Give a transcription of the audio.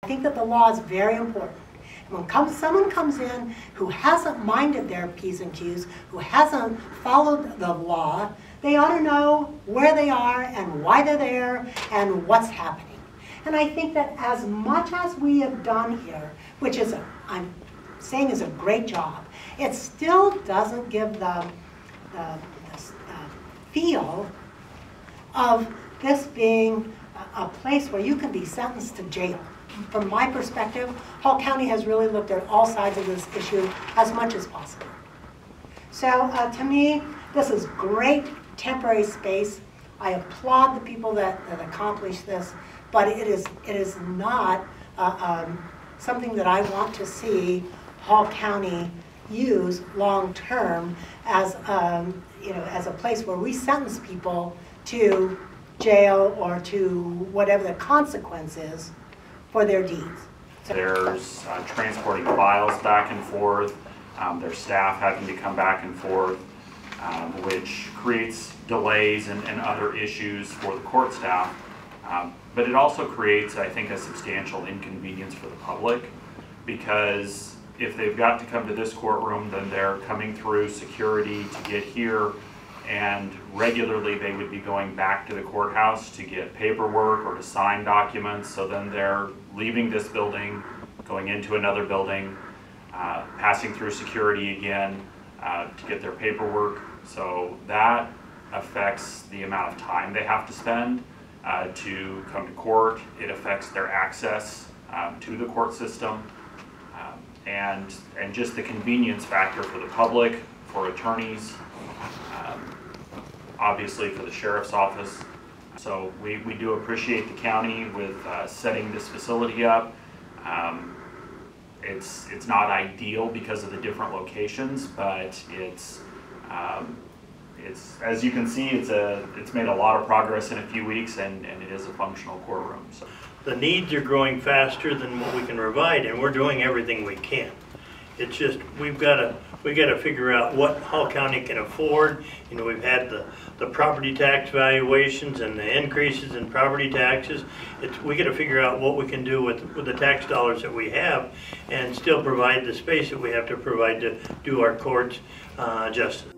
I think that the law is very important. When someone comes in who hasn't minded their P's and Q's, who hasn't followed the law, they ought to know where they are and why they're there and what's happening. And I think that as much as we have done here, which is, I'm saying is a great job, it still doesn't give the feel of this being a place where you can be sentenced to jail. From my perspective, Hall County has really looked at all sides of this issue as much as possible. So to me, this is great temporary space. I applaud the people that accomplished this, but it is not something that I want to see Hall County use long term as as a place where we sentence people to jail or to whatever the consequence is for their deeds. There's transporting files back and forth, there's staff having to come back and forth, which creates delays and other issues for the court staff. But it also creates, I think, a substantial inconvenience for the public, because if they've got to come to this courtroom, then they're coming through security to get here, and regularly they would be going back to the courthouse to get paperwork or to sign documents. So then they're leaving this building, going into another building, passing through security again to get their paperwork. So that affects the amount of time they have to spend to come to court. It affects their access to the court system, and just the convenience factor for the public, for attorneys, obviously for the sheriff's office. So we do appreciate the county with setting this facility up. It's not ideal because of the different locations, but it's as you can see, it's made a lot of progress in a few weeks, and it is a functional courtroom. So the needs are growing faster than what we can provide, and we're doing everything we can. It's just we got to figure out what Hall County can afford. You know, we've had the property tax valuations and the increases in property taxes. We got to figure out what we can do with the tax dollars that we have, and still provide the space that we have to provide to do our courts justice.